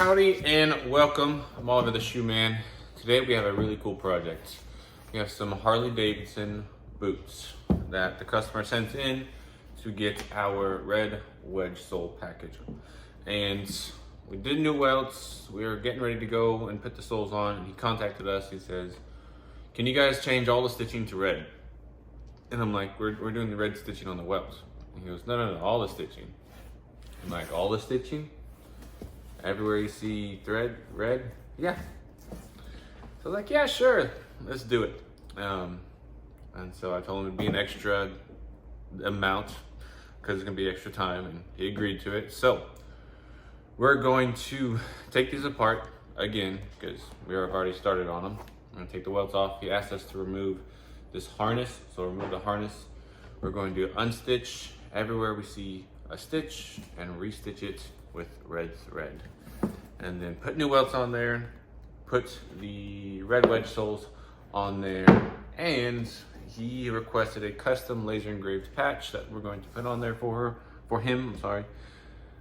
Howdy and welcome. I'm Oliver the Shoe Man. Today we have a really cool project. We have some Harley Davidson boots that the customer sent in to get our red wedge sole package. And we did new welts. We were getting ready to go and put the soles on, and he contacted us. He says, "Can you guys change all the stitching to red?" And I'm like, we're doing the red stitching on the welts. And he goes, no, all the stitching. I'm like, all the stitching? Everywhere you see thread, red? Yeah. So I was like, yeah, sure, let's do it. And so I told him it'd be an extra amount because it's gonna be extra time, and he agreed to it. So we're going to take these apart again because we have already started on them. I'm gonna take the welts off. He asked us to remove this harness, so remove the harness. We're going to unstitch everywhere we see a stitch and restitch it with red thread, and then put new welts on there, put the red wedge soles on there, and he requested a custom laser engraved patch that we're going to put on there for him.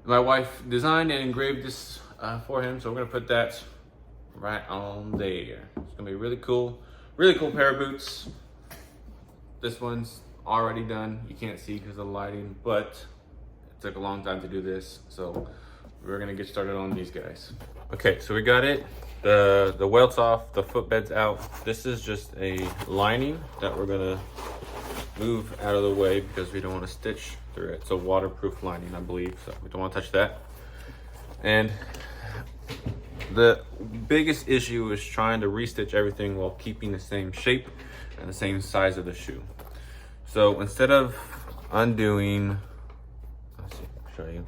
My wife designed and engraved this for him, so we're gonna put that right on there. It's gonna be really cool pair of boots. This one's already done. You can't see because of the lighting, but it took a long time to do this, so we're gonna get started on these guys. Okay, so we got it. The welts off, the footbed's out. This is just a lining that we're gonna move out of the way because we don't want to stitch through it. It's a waterproof lining, I believe, so we don't want to touch that. And the biggest issue is trying to restitch everything while keeping the same shape and the same size of the shoe. So instead of undoing, let's see, show you,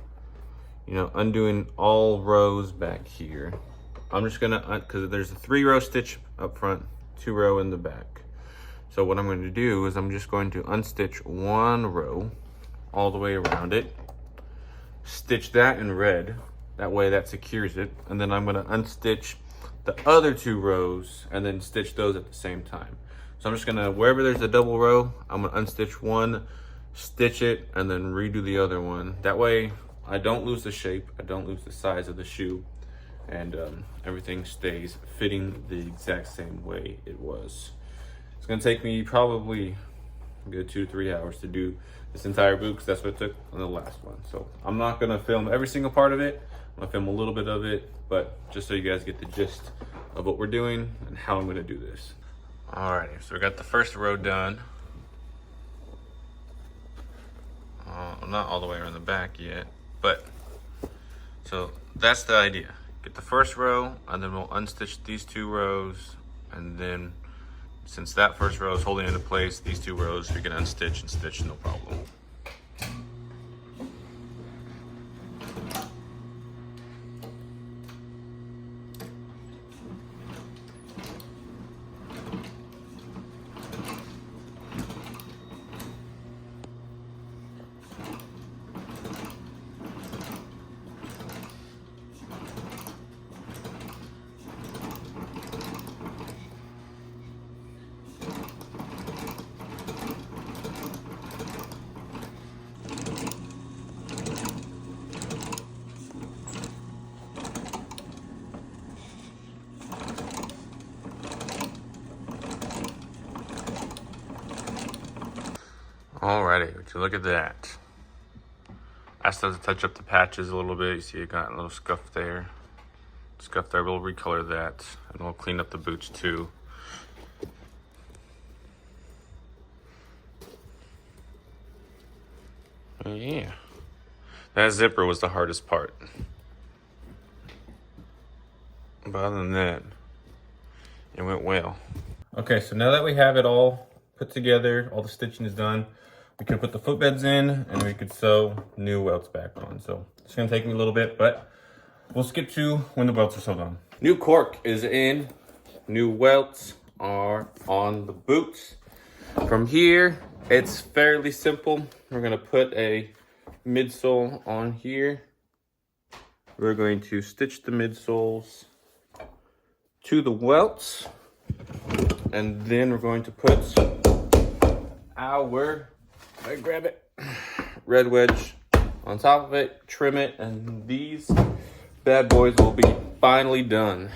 undoing all rows back here, I'm just gonna, because there's a 3-row stitch up front, 2-row in the back. So what I'm going to do is I'm just going to unstitch 1 row all the way around it, stitch that in red, that way that secures it, and then I'm going to unstitch the other 2 rows and then stitch those at the same time. So I'm just gonna, wherever there's a double row, I'm gonna unstitch one, stitch it, and then redo the other one. That way I don't lose the shape, I don't lose the size of the shoe, and everything stays fitting the exact same way it was. It's gonna take me probably a good 2 to 3 hours to do this entire boot because that's what it took on the last one. So I'm not gonna film every single part of it. I'm gonna film a little bit of it, but just so you guys get the gist of what we're doing and how I'm gonna do this. Alrighty, so we got the first row done. Not all the way around the back yet, but so that's the idea. Get the first row, and then we'll unstitch these 2 rows, and then since that first row is holding into place, these 2 rows we can unstitch and stitch, no problem. Alrighty, would you look at that? I still have to touch up the patches a little bit. You see it got a little scuff there. We'll recolor that, and we'll clean up the boots too. Yeah, that zipper was the hardest part. But other than that, it went well. Okay, so now that we have it all put together, all the stitching is done, we can put the footbeds in and we could sew new welts back on. So it's gonna take me a little bit, but we'll skip to when the welts are sewed on. New cork is in, new welts are on the boots. From here, it's fairly simple. We're gonna put a midsole on here. We're going to stitch the midsoles to the welts, and then we're going to put our, red wedge on top of it, trim it, and these bad boys will be finally done.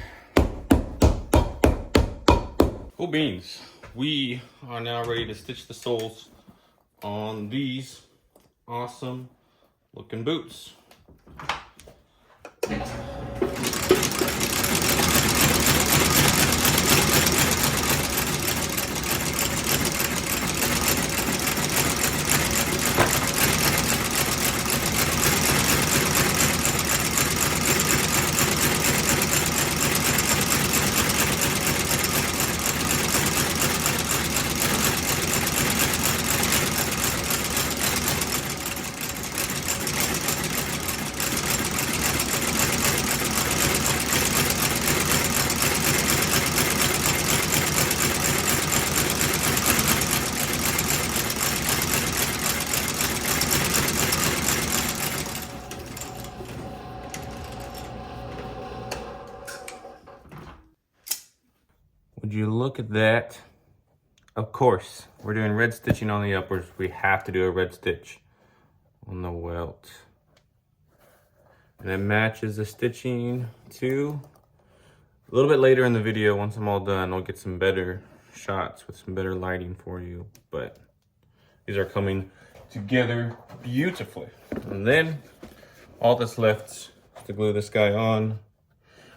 Cool beans. We are now ready to stitch the soles on these awesome looking boots. Would you look at that? Of course, we're doing red stitching on the uppers. We have to do a red stitch on the welt. And it matches the stitching too. A little bit later in the video, once I'm all done, I'll get some better shots with some better lighting for you. But these are coming together beautifully. And then all that's left is to glue this guy on.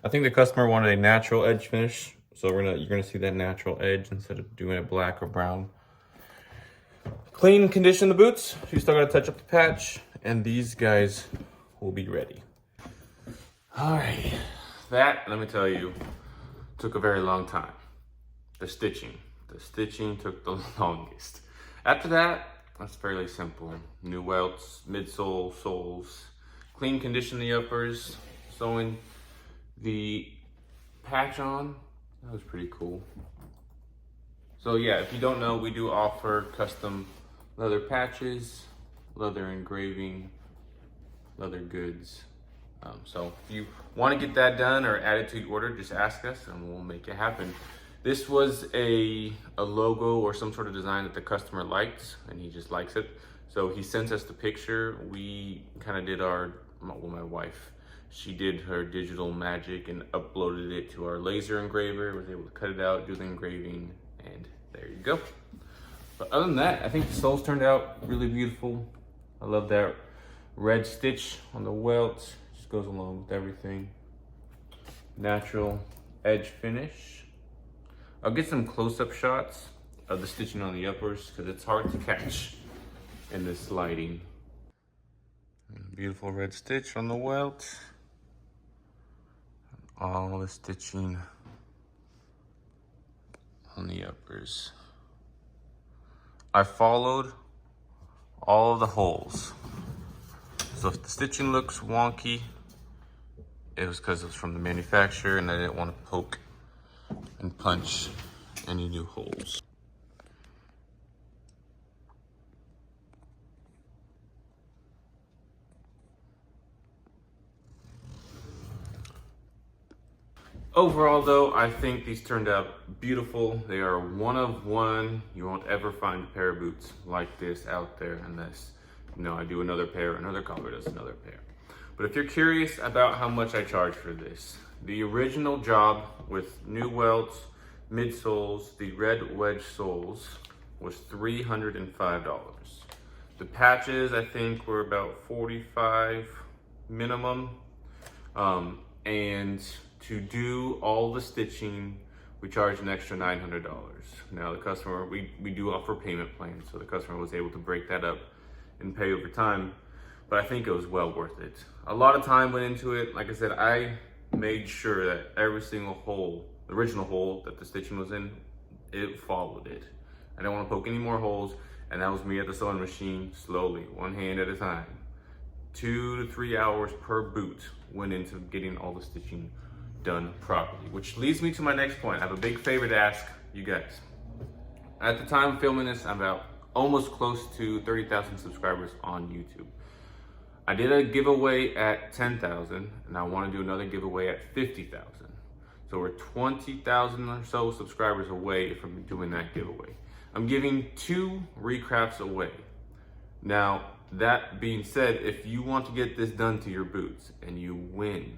I think the customer wanted a natural edge finish, so you're gonna see that natural edge instead of doing it black or brown. Clean condition the boots. You still gotta touch up the patch, and these guys will be ready. All right, that, let me tell you, took a very long time. The stitching took the longest. After that, that's fairly simple. New welts, midsole, soles, clean condition the uppers, sewing the patch on. That was pretty cool. So yeah, if you don't know, we do offer custom leather patches, leather engraving, leather goods. So if you want to get that done or add it to your order, just ask us and we'll make it happen. This was a logo or some sort of design that the customer liked, and he just likes it. So he sent us the picture. We kind of did my wife, she did her digital magic and uploaded it to our laser engraver, was able to cut it out, do the engraving, and there you go. But other than that, I think the soles turned out really beautiful. I love that red stitch on the welt, just goes along with everything. Natural edge finish. I'll get some close-up shots of the stitching on the uppers because it's hard to catch in this lighting. Beautiful red stitch on the welt. All the stitching on the uppers. I followed all of the holes. So if the stitching looks wonky, it was because it was from the manufacturer and I didn't want to poke and punch any new holes. Overall though, I think these turned out beautiful. They are one of one. You won't ever find a pair of boots like this out there unless, you know, I do another pair, another color does another pair. But if you're curious about how much I charge for this, the original job with new welts, midsoles, the red wedge soles was $305. The patches I think were about $45 minimum. And to do all the stitching, we charged an extra $900. Now the customer, we do offer payment plans, so the customer was able to break that up and pay over time, but I think it was well worth it. A lot of time went into it. Like I said, I made sure that every single hole, the original hole that the stitching was in, it followed it. I didn't want to poke any more holes, and that was me at the sewing machine, slowly, one hand at a time. 2 to 3 hours per boot went into getting all the stitching done properly, which leads me to my next point. I have a big favor to ask you guys. At the time of filming this, I'm about almost close to 30,000 subscribers on YouTube. I did a giveaway at 10,000 and I want to do another giveaway at 50,000. So we're 20,000 or so subscribers away from doing that giveaway. I'm giving 2 recrafts away. Now, that being said, if you want to get this done to your boots and you win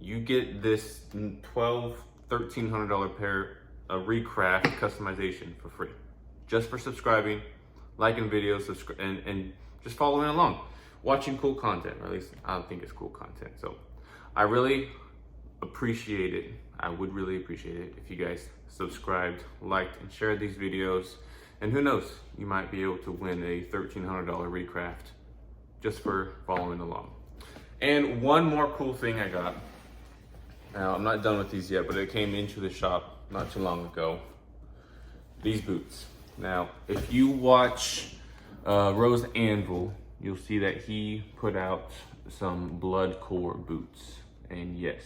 you get this $1,200-$1,300 pair of recraft customization for free, just for subscribing, liking videos, and just following along, watching cool content, or at least I don't think it's cool content. So I really appreciate it. I would really appreciate it if you guys subscribed, liked, and shared these videos. And who knows, you might be able to win a $1,300 recraft just for following along. And one more cool thing I got. Now, I'm not done with these yet, but it came into the shop not too long ago. These boots. Now, if you watch Rose Anvil, you'll see that he put out some blood core boots. And yes,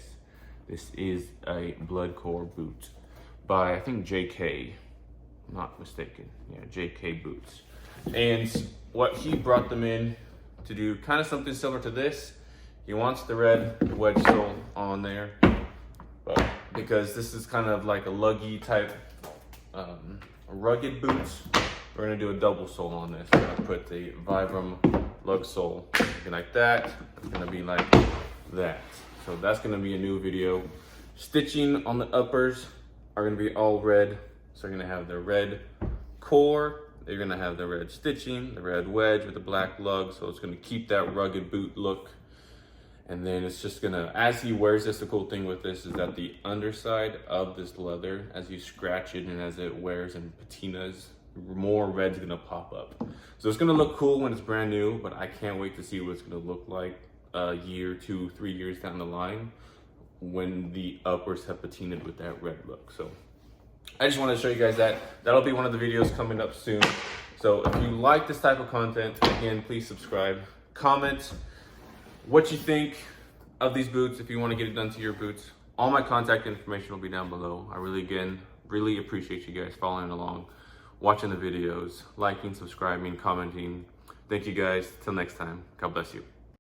this is a blood core boot by, I think, JK. Not mistaken. Yeah, JK Boots. And what he brought them in to do, kind of something similar to this. He wants the red wedge sole on there, but because this is kind of like a luggy type, rugged boots, we're gonna do a double sole on this. We're gonna put the Vibram lug sole looking like that. It's gonna be like that. So that's gonna be a new video. Stitching on the uppers are gonna be all red. So you're gonna have the red core, you're gonna have the red stitching, the red wedge with the black lug, so it's gonna keep that rugged boot look. And then it's just gonna, as he wears this, the cool thing with this is that the underside of this leather, as you scratch it and as it wears and patinas, more red's gonna pop up. So it's gonna look cool when it's brand new, but I can't wait to see what it's gonna look like a year, 2, 3 years down the line when the uppers have patinaed with that red look. So I just want to show you guys that. That'll be one of the videos coming up soon. So if you like this type of content, again, please subscribe. Comment what you think of these boots if you want to get it done to your boots. All my contact information will be down below. I really appreciate you guys following along, watching the videos, liking, subscribing, commenting. Thank you guys. Till next time. God bless you.